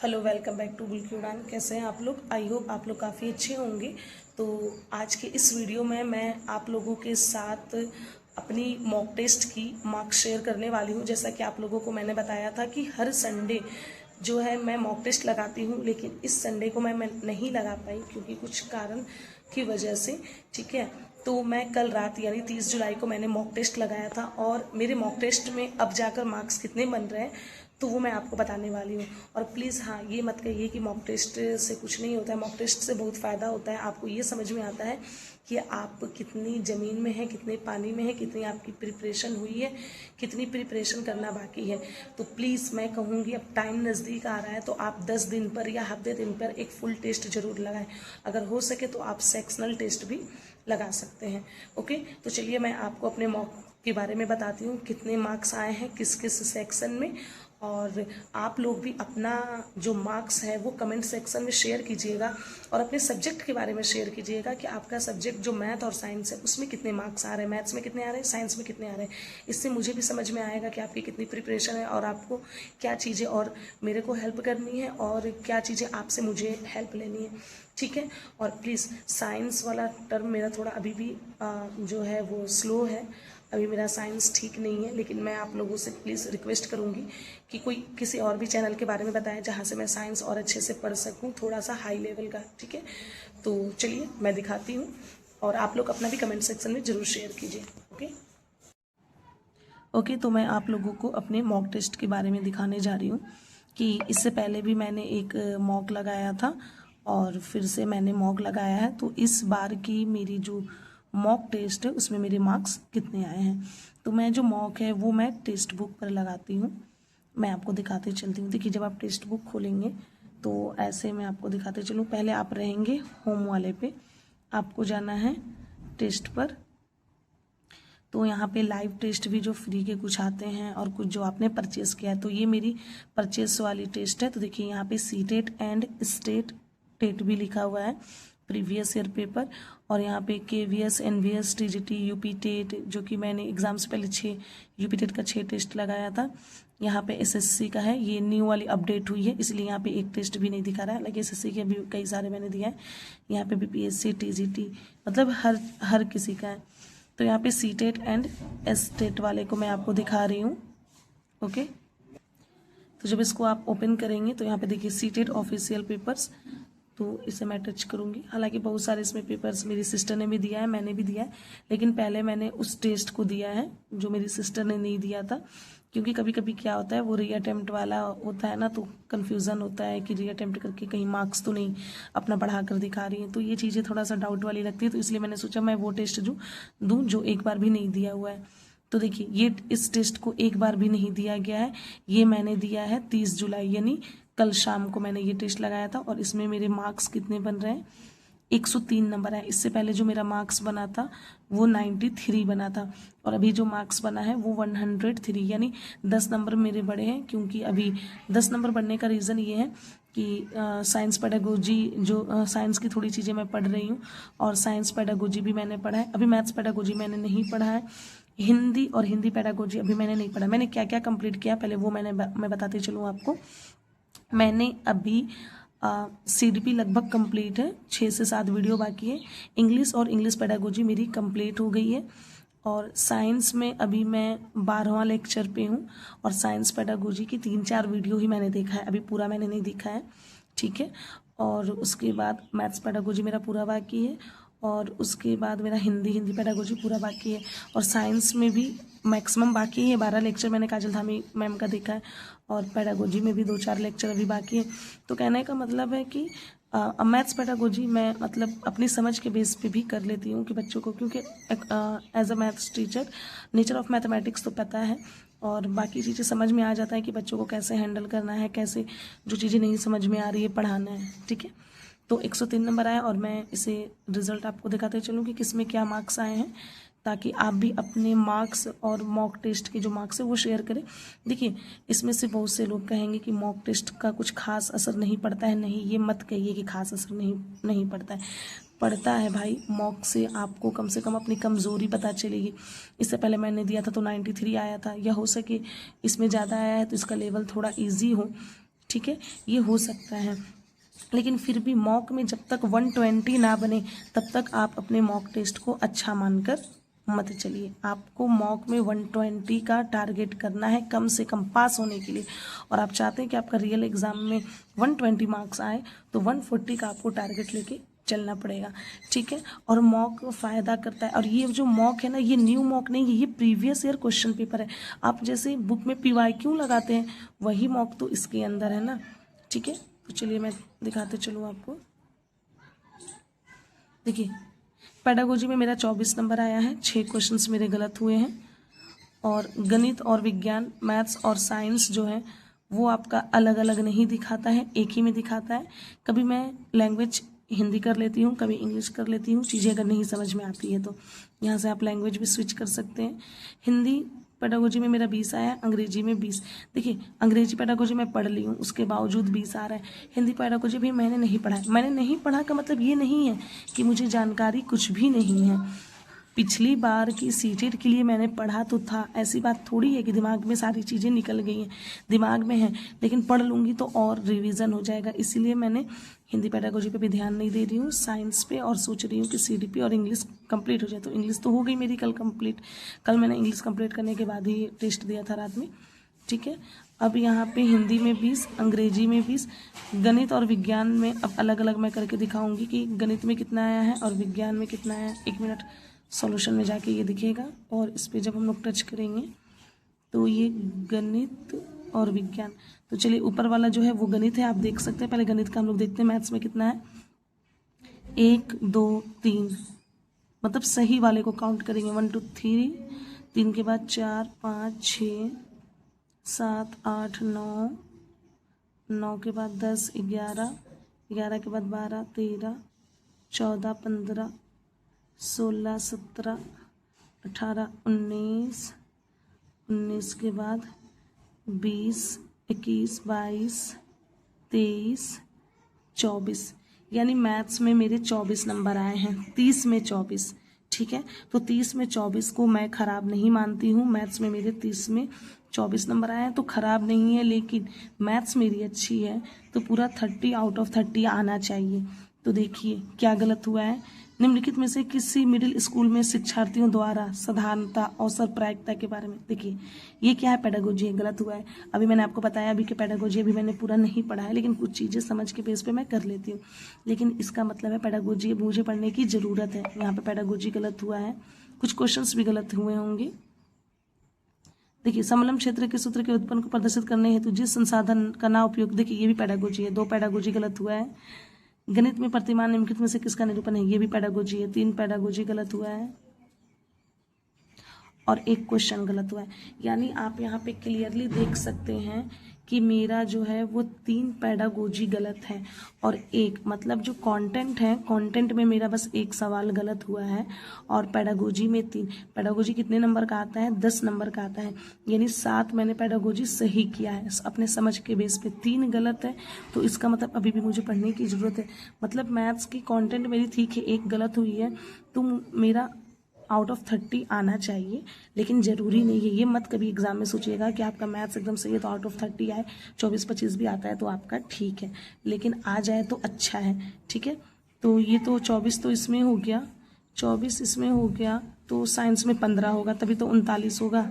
Hello, welcome back to बुल्की उड़ान। कैसे हैं आप लोग? आई होप आप लोग काफ़ी अच्छे होंगे। तो आज के इस वीडियो में मैं आप लोगों के साथ अपनी मॉक टेस्ट की मार्क्स शेयर करने वाली हूं। जैसा कि आप लोगों को मैंने बताया था कि हर संडे जो है मैं मॉक टेस्ट लगाती हूं, लेकिन इस संडे को मैं नहीं लगा पाई क्योंकि कुछ कारण की वजह से। ठीक है, तो मैं कल रात यानी 30 जुलाई को मैंने मॉक टेस्ट लगाया था और मेरे मॉक टेस्ट में अब जाकर मार्क्स कितने बन रहे हैं तो वो मैं आपको बताने वाली हूँ। और प्लीज़ हाँ, ये मत कहिए कि मॉक टेस्ट से कुछ नहीं होता है। मॉक टेस्ट से बहुत फ़ायदा होता है। आपको ये समझ में आता है कि आप कितनी ज़मीन में हैं, कितने पानी में हैं, कितनी आपकी प्रिपरेशन हुई है, कितनी प्रिपरेशन करना बाकी है। तो प्लीज़ मैं कहूँगी, अब टाइम नज़दीक आ रहा है तो आप 10 दिन पर या हफ्ते दिन पर एक फुल टेस्ट ज़रूर लगाएं। अगर हो सके तो आप सेक्शनल टेस्ट भी लगा सकते हैं। ओके, तो चलिए मैं आपको अपने मॉक के बारे में बताती हूँ, कितने मार्क्स आए हैं किस किस सेक्शन में। और आप लोग भी अपना जो मार्क्स है वो कमेंट सेक्शन में शेयर कीजिएगा और अपने सब्जेक्ट के बारे में शेयर कीजिएगा कि आपका सब्जेक्ट जो मैथ और साइंस है उसमें कितने मार्क्स आ रहे हैं, मैथ्स में कितने आ रहे हैं, साइंस में कितने आ रहे हैं। इससे मुझे भी समझ में आएगा कि आपकी कितनी प्रिपरेशन है और आपको क्या चीज़ें और मेरे को हेल्प करनी है और क्या चीज़ें आपसे मुझे हेल्प लेनी है। ठीक है, और प्लीज़ साइंस वाला टर्म मेरा थोड़ा अभी भी जो है वो स्लो है। अभी मेरा साइंस ठीक नहीं है, लेकिन मैं आप लोगों से प्लीज़ रिक्वेस्ट करूँगी कि कोई किसी और भी चैनल के बारे में बताएं जहाँ से मैं साइंस और अच्छे से पढ़ सकूँ, थोड़ा सा हाई लेवल का। ठीक है, तो चलिए मैं दिखाती हूँ और आप लोग अपना भी कमेंट सेक्शन में ज़रूर शेयर कीजिए। ओके, तो मैं आप लोगों को अपने मॉक टेस्ट के बारे में दिखाने जा रही हूँ कि इससे पहले भी मैंने एक मॉक लगाया था और फिर से मैंने मॉक लगाया है। तो इस बार की मेरी जो मॉक टेस्ट है उसमें मेरे मार्क्स कितने आए हैं। तो मैं जो मॉक है वो मैं टेक्स्ट बुक पर लगाती हूँ। मैं आपको दिखाते चलती हूँ। देखिए, जब आप टेक्स्ट बुक खोलेंगे तो ऐसे मैं आपको दिखाते चलूँ। पहले आप रहेंगे होम वाले पे, आपको जाना है टेस्ट पर। तो यहाँ पे लाइव टेस्ट भी जो फ्री के कुछ आते हैं और कुछ जो आपने परचेस किया है, तो ये मेरी परचेस वाली टेस्ट है। तो देखिए यहाँ पे C TET and state TET भी लिखा हुआ है, प्रीवियस ईयर पेपर। और यहाँ पे KVS NVS TGT UP TET, जो कि मैंने एग्ज़ाम से पहले 6 UP टेट का 6 टेस्ट लगाया था। यहाँ पे SSC का है, ये न्यू वाली अपडेट हुई है इसलिए यहाँ पे एक टेस्ट भी नहीं दिखा रहा है। हालांकि SSC के भी कई सारे मैंने दिया है। यहाँ पे भी PSC TGT मतलब हर किसी का है। तो यहाँ पे C TET and S TET वाले को मैं आपको दिखा रही हूँ। ओके, तो जब इसको आप ओपन करेंगे तो यहाँ पे देखिए सी टेट ऑफिशियल पेपर्स, तो इसे मैं टच करूँगी। हालांकि बहुत सारे इसमें पेपर्स मेरी सिस्टर ने भी दिया है, मैंने भी दिया है, लेकिन पहले मैंने उस टेस्ट को दिया है जो मेरी सिस्टर ने नहीं दिया था। क्योंकि कभी कभी क्या होता है, वो री अटेम्प्ट वाला होता है ना, तो कन्फ्यूज़न होता है कि री अटेम्प्ट करके कहीं मार्क्स तो नहीं अपना बढ़ा कर दिखा रही हैं। तो ये चीज़ें थोड़ा सा डाउट वाली लगती है, तो इसलिए मैंने सोचा मैं वो टेस्ट दूँ जो एक बार भी नहीं दिया हुआ है। तो देखिए, ये इस टेस्ट को एक बार भी नहीं दिया गया है। ये मैंने दिया है 30 जुलाई यानी कल शाम को मैंने ये टेस्ट लगाया था और इसमें मेरे मार्क्स कितने बन रहे हैं, 103 नंबर है। इससे पहले जो मेरा मार्क्स बना था वो 93 बना था और अभी जो मार्क्स बना है वो 103, यानी 10 नंबर मेरे बढ़े हैं। क्योंकि अभी 10 नंबर बढ़ने का रीज़न ये है कि साइंस पेडागोजी जो साइंस की थोड़ी चीज़ें मैं पढ़ रही हूँ और साइंस पेडागोजी भी मैंने पढ़ा है। अभी मैथ्स पेडागोजी मैंने नहीं पढ़ा है। हिंदी और हिंदी पेडागोजी अभी मैंने नहीं पढ़ा। मैंने क्या क्या कंप्लीट किया पहले वो मैं बताती चलूँ आपको। मैंने अभी CDP लगभग कंप्लीट है, 6 से 7 वीडियो बाकी है। इंग्लिश और इंग्लिश पेडागोजी मेरी कंप्लीट हो गई है और साइंस में अभी मैं 12वां लेक्चर पे हूँ और साइंस पेडागोजी की 3-4 वीडियो ही मैंने देखा है, अभी पूरा मैंने नहीं देखा है। ठीक है, और उसके बाद मैथ्स पेडागोजी मेरा पूरा बाकी है और उसके बाद मेरा हिंदी पेडागोजी पूरा बाकी है और साइंस में भी मैक्सिमम बाकी है। 12 लेक्चर मैंने काजल धामी मैम का देखा है और पेडागोजी में भी 2-4 लेक्चर अभी बाकी है। तो कहने का मतलब है कि मैथ्स पेडागोजी मैं मतलब अपनी समझ के बेस पे भी कर लेती हूँ कि बच्चों को, क्योंकि as a maths teacher nature of mathematics तो पता है और बाकी चीज़ें समझ में आ जाता है कि बच्चों को कैसे हैंडल करना है, कैसे जो चीज़ें नहीं समझ में आ रही है पढ़ाना है। ठीक है, तो 103 नंबर आया और मैं इसे रिजल्ट आपको दिखाते चलूँ कि किस में क्या मार्क्स आए हैं, ताकि आप भी अपने मार्क्स और मॉक टेस्ट के जो मार्क्स है वो शेयर करें। देखिए, इसमें से बहुत से लोग कहेंगे कि मॉक टेस्ट का कुछ खास असर नहीं पड़ता है। नहीं, ये मत कहिए कि खास असर नहीं पड़ता है। पड़ता है भाई। मॉक से आपको कम से कम अपनी कमज़ोरी पता चलेगी। इससे पहले मैंने दिया था तो 93 आया था, या हो सके इसमें ज़्यादा आया है तो इसका लेवल थोड़ा ईजी हो। ठीक है, ये हो सकता है। लेकिन फिर भी मॉक में जब तक 120 ना बने तब तक आप अपने मॉक टेस्ट को अच्छा मानकर मत चलिए। आपको मॉक में 120 का टारगेट करना है कम से कम पास होने के लिए, और आप चाहते हैं कि आपका रियल एग्जाम में 120 मार्क्स आए तो 140 का आपको टारगेट लेके चलना पड़ेगा। ठीक है, और मॉक फ़ायदा करता है। और ये जो मॉक है ना, ये न्यू मॉक नहीं है, ये प्रीवियस ईयर क्वेश्चन पेपर है। आप जैसे बुक में PYQ लगाते हैं वही मॉक तो इसके अंदर है ना। ठीक है, तो चलिए मैं दिखाते चलूँ आपको। देखिए, पेडागोजी में मेरा 24 नंबर आया है, 6 क्वेश्चंस मेरे गलत हुए हैं। और गणित और विज्ञान, मैथ्स और साइंस जो है वो आपका अलग अलग नहीं दिखाता है, एक ही में दिखाता है। कभी मैं लैंग्वेज हिंदी कर लेती हूँ, कभी इंग्लिश कर लेती हूँ, चीज़ें अगर नहीं समझ में आती है तो यहाँ से आप लैंग्वेज भी स्विच कर सकते हैं। हिंदी पेडागोजी में मेरा 20 आया, अंग्रेजी में 20। देखिए, अंग्रेजी पेडागोजी में पढ़ ली हूँ, उसके बावजूद 20 आ रहा है। हिंदी पेडागोजी भी मैंने नहीं पढ़ा है। मैंने नहीं पढ़ा का मतलब ये नहीं है कि मुझे जानकारी कुछ भी नहीं है। पिछली बार की सीटेट के लिए मैंने पढ़ा तो था, ऐसी बात थोड़ी है कि दिमाग में सारी चीज़ें निकल गई हैं, दिमाग में है, लेकिन पढ़ लूँगी तो और रिवीजन हो जाएगा। इसीलिए मैंने हिंदी पेडागोजी पे भी ध्यान नहीं दे रही हूँ, साइंस पे, और सोच रही हूँ कि CDP और इंग्लिश कंप्लीट हो जाए। तो इंग्लिश तो हो गई मेरी कल कंप्लीट, कल मैंने इंग्लिश कंप्लीट करने के बाद ही टेस्ट दिया था रात में। ठीक है, अब यहाँ पे हिंदी में 20, अंग्रेजी में 20, गणित और विज्ञान में अब अलग अलग मैं करके दिखाऊंगी कि गणित में कितना आया है और विज्ञान में कितना आया है। 1 मिनट, सॉल्यूशन में जाके ये दिखेगा, और इस पे जब हम लोग टच करेंगे तो ये गणित और विज्ञान, तो चलिए ऊपर वाला जो है वो गणित है, आप देख सकते हैं। पहले गणित का हम लोग देखते हैं मैथ्स में कितना है। 1 2 3, मतलब सही वाले को काउंट करेंगे। 1 2 3, 3 के बाद 4 5 6 7 8 9, 9 के बाद 10 11, 11 के बाद 12 13 14 15 16 17 18 19, 19 के बाद 20 21 22 23 24, यानी मैथ्स में मेरे 24 नंबर आए हैं, 30 में 24। ठीक है, तो 30 में 24 को मैं खराब नहीं मानती हूँ। मैथ्स में मेरे 30 में 24 नंबर आए हैं तो खराब नहीं है, लेकिन मैथ्स मेरी अच्छी है तो पूरा 30 आउट ऑफ 30 आना चाहिए। तो देखिए क्या गलत हुआ है। निम्नलिखित में से किसी मिडिल स्कूल में शिक्षार्थियों द्वारा साधारणता, अवसर, प्रायिकता के बारे में, देखिए ये क्या है, पेडागोजी है, गलत हुआ है। अभी मैंने आपको बताया अभी कि पेडागोजी अभी मैंने पूरा नहीं पढ़ा है, लेकिन कुछ चीज़ें समझ के बेस पे मैं कर लेती हूँ। लेकिन इसका मतलब है पेडागोजी मुझे पढ़ने की ज़रूरत है। यहाँ पे पेडागोजी गलत हुआ है, कुछ क्वेश्चंस भी गलत हुए होंगे। देखिए, समलम क्षेत्र के सूत्र के उत्पन्न को प्रदर्शित करने हेतु जिस संसाधन का ना उपयोग, देखिए ये भी पेडागोजी है, 2 पेडागोजी गलत हुआ है। गणित में प्रतिमान निम्नलिखित में से किसका निरूपण है, ये भी पेडागोजी है, 3 पेडागोजी गलत हुआ है और 1 क्वेश्चन गलत हुआ है। यानी आप यहाँ पे क्लियरली देख सकते हैं कि मेरा जो है वो 3 पेडागोजी गलत है और 1 मतलब जो कंटेंट है, कंटेंट में मेरा बस 1 सवाल गलत हुआ है और पेडागोजी में 3। पेडागोजी कितने नंबर का आता है, 10 नंबर का आता है, यानी 7 मैंने पेडागोजी सही किया है अपने समझ के बेस पे। 3 गलत है तो इसका मतलब अभी भी मुझे पढ़ने की ज़रूरत है। मतलब मैथ्स की कंटेंट मेरी ठीक है, 1 गलत हुई है तो मेरा आउट ऑफ 30 आना चाहिए, लेकिन ज़रूरी नहीं है। ये मत कभी एग्जाम में सोचिएगा कि आपका मैथ्स एकदम सही है तो आउट ऑफ 30 आए, 24-25 भी आता है तो आपका ठीक है, लेकिन आ जाए तो अच्छा है। ठीक है, तो ये तो 24 तो इसमें हो गया, 24 इसमें हो गया, तो साइंस में 15 होगा, तभी तो 39 होगा।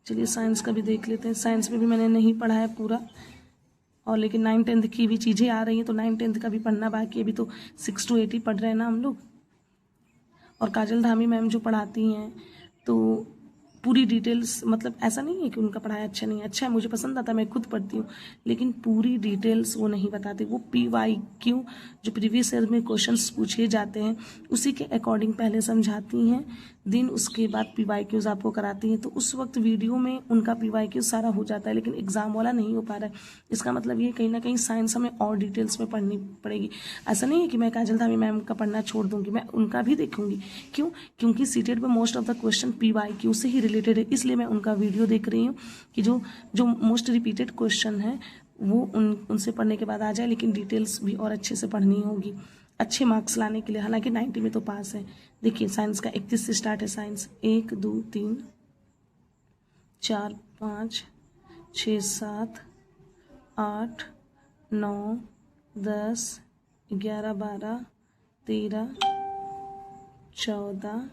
चलिए साइंस का भी देख लेते हैं। साइंस में भी मैंने नहीं पढ़ा है पूरा, और लेकिन 9-10 की भी चीज़ें आ रही हैं तो 9-10 का भी पढ़ना बाकी। अभी तो 6 to 8 ही पढ़ रहे हैं ना हम लोग। और काजल धामी मैम जो पढ़ाती हैं तो पूरी डिटेल्स, मतलब ऐसा नहीं है कि उनका पढ़ाया अच्छा नहीं है, अच्छा है, मुझे पसंद आता है, मैं खुद पढ़ती हूँ, लेकिन पूरी डिटेल्स वो नहीं बताते। वो PYQ जो प्रीवियस ईयर में क्वेश्चंस पूछे जाते हैं उसी के अकॉर्डिंग पहले समझाती हैं, दिन उसके बाद PYQs आपको कराती हैं, तो उस वक्त वीडियो में उनका PYQ सारा हो जाता है, लेकिन एग्जाम वाला नहीं हो पा रहा है। इसका मतलब ये कहीं ना कहीं साइंस हमें और डिटेल्स में पढ़नी पड़ेगी। ऐसा नहीं है कि मैं काजल धामी मैम का पढ़ना छोड़ दूंगी, मैं उनका भी देखूंगी। क्यों? क्योंकि सीटेट में most of the question PYQ से ही रिलेटेड है, इसलिए मैं उनका वीडियो देख रही हूँ कि जो मोस्ट रिपीटेड क्वेश्चन है वो उनसे पढ़ने के बाद आ जाए, लेकिन डिटेल्स भी और अच्छे से पढ़नी होगी अच्छे मार्क्स लाने के लिए। हालांकि 90 में तो पास है। देखिए साइंस का 31 से स्टार्ट है। साइंस 1 2 3 4 5 6 7 8, 9, 10, 11, 12, 13, 14,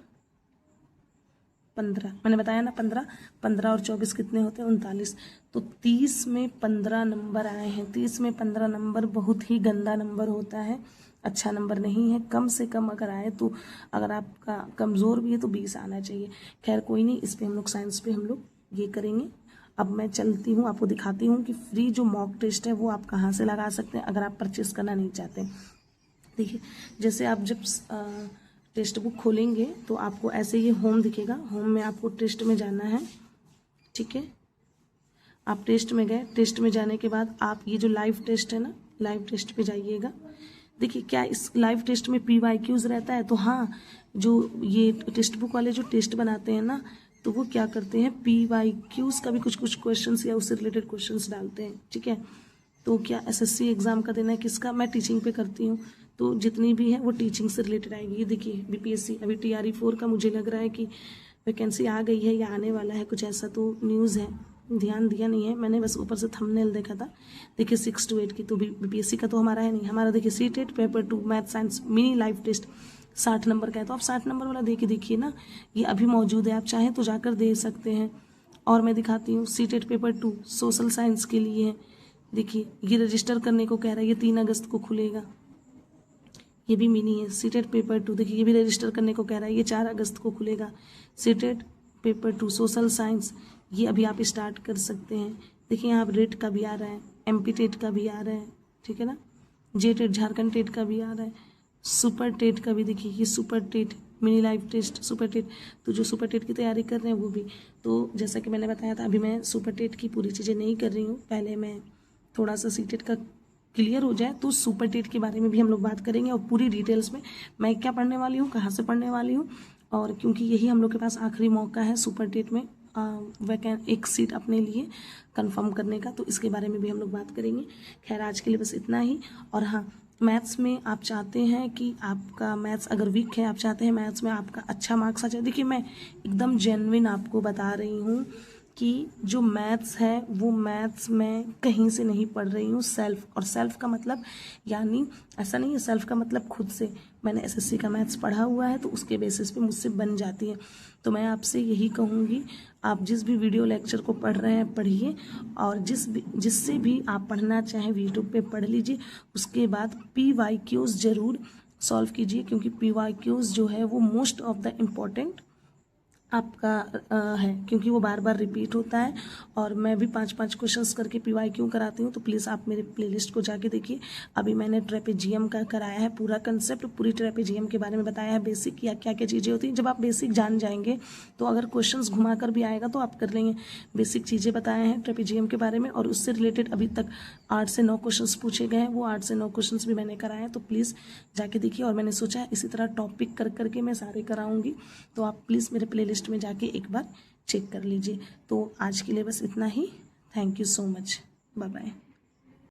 15। मैंने बताया ना 15 और 24 कितने होते हैं? 39। तो 30 में 15 नंबर आए हैं। 30 में 15 नंबर बहुत ही गंदा नंबर होता है, अच्छा नंबर नहीं है। कम से कम अगर आए तो, अगर आपका कमज़ोर भी है तो 20 आना चाहिए। खैर कोई नहीं, इस पे हम लोग साइंस पे हम लोग ये करेंगे। अब मैं चलती हूँ, आपको दिखाती हूँ कि फ्री जो मॉक टेस्ट है वो आप कहाँ से लगा सकते हैं अगर आप परचेस करना नहीं चाहते। देखिए, जैसे आप जब टेक्स्ट बुक खोलेंगे तो आपको ऐसे ये होम दिखेगा। होम में आपको टेस्ट में जाना है, ठीक है। आप टेस्ट में गए, टेस्ट में जाने के बाद आप ये जो लाइव टेस्ट है ना, लाइव टेस्ट पे जाइएगा। देखिए, क्या इस लाइव टेस्ट में PYQs रहता है? तो हाँ, जो ये टेक्स्ट बुक वाले जो टेस्ट बनाते हैं ना, तो वो क्या करते हैं, PYQs का भी कुछ कुछ क्वेश्चंस या उससे रिलेटेड क्वेश्चंस डालते हैं, ठीक है। तो क्या SSC एग्जाम का देना है किसका? मैं टीचिंग पे करती हूँ, तो जितनी भी है वो टीचिंग से रिलेटेड आएगी। ये देखिए, BPSC अभी TRE 4 का मुझे लग रहा है कि वैकेंसी आ गई है या आने वाला है, कुछ ऐसा तो न्यूज़ है। ध्यान दिया नहीं है मैंने, बस ऊपर से थंबनेल देखा था। देखिए 6 to 8 की तो BPSC का तो हमारा है नहीं। हमारा देखिए CTET paper 2 math science mini live test 60 number का है। तो आप 60 नंबर वाला दे के देखिए ना, ये अभी मौजूद है, आप चाहें तो जाकर दे सकते हैं। और मैं दिखाती हूँ, CTET पेपर 2 सोशल साइंस के लिए है। देखिए, ये रजिस्टर करने को कह रहा है, ये 3 अगस्त को खुलेगा। ये भी मिनी है, CTET पेपर 2। देखिए, ये भी रजिस्टर करने को कह रहा है, ये 4 अगस्त को खुलेगा। CTET पेपर 2 सोशल साइंस, ये अभी आप स्टार्ट कर सकते हैं। देखिए, यहाँ पर रेट का भी आ रहा है, MP टेट का भी आ रहा है, ठीक है ना। JTET झारखंड टेट का भी आ रहा है, सुपर टेट का भी। देखिए, ये super TET mini live test super TET. तो जो सुपर टेट की तैयारी कर रहे हैं वो भी, तो जैसा कि मैंने बताया था, अभी मैं सुपर टेट की पूरी चीज़ें नहीं कर रही हूँ। पहले मैं थोड़ा सा CTET का क्लियर हो जाए तो सुपर टेट के बारे में भी हम लोग बात करेंगे, और पूरी डिटेल्स में मैं क्या पढ़ने वाली हूँ, कहाँ से पढ़ने वाली हूँ। और क्योंकि यही हम लोग के पास आखिरी मौका है सुपर टेट में एक सीट अपने लिए कंफर्म करने का, तो इसके बारे में भी हम लोग बात करेंगे। खैर, आज के लिए बस इतना ही। और हाँ, मैथ्स में आप चाहते हैं कि आपका मैथ्स अगर वीक है, आप चाहते हैं मैथ्स में आपका अच्छा मार्क्स आ जाए। देखिए, मैं एकदम जेन्युइन आपको बता रही हूँ कि जो मैथ्स है वो मैथ्स मैं कहीं से नहीं पढ़ रही हूँ, सेल्फ। और सेल्फ का मतलब यानी ऐसा नहीं है, सेल्फ का मतलब खुद से। मैंने SSC का मैथ्स पढ़ा हुआ है, तो उसके बेसिस पे मुझसे बन जाती है। तो मैं आपसे यही कहूँगी, आप जिस भी वीडियो लेक्चर को पढ़ रहे हैं पढ़िए, और जिससे भी आप पढ़ना चाहें यूट्यूब पे पढ़ लीजिए। उसके बाद PYQs ज़रूर सॉल्व कीजिए, क्योंकि PYQs जो है वो मोस्ट ऑफ द इम्पॉर्टेंट आपका है, क्योंकि वो बार बार रिपीट होता है। और मैं भी 5-5 क्वेश्चंस करके PYQ कराती हूँ, तो प्लीज़ आप मेरे प्लेलिस्ट को जाके देखिए। अभी मैंने ट्रेपेजियम का कराया है पूरा कंसेप्ट, पूरी ट्रेपेजियम के बारे में बताया है, बेसिक या क्या क्या चीज़ें होती हैं। जब आप बेसिक जान जाएंगे तो अगर क्वेश्चंस घुमा कर भी आएगा तो आप कर लेंगे। बेसिक चीज़ें बताए हैं ट्रेपेजियम के बारे में, और उससे रिलेटेड अभी तक 8 से 9 क्वेश्चंस पूछे गए हैं, वो 8 से 9 क्वेश्चंस भी मैंने कराए हैं, तो प्लीज़ जाके देखिए। और मैंने सोचा इसी तरह टॉपिक कर करके मैं सारे कराऊंगी, तो आप प्लीज़ मेरे प्लेलिस्ट में जाके एक बार चेक कर लीजिए। तो आज के लिए बस इतना ही। Thank you so much, bye bye.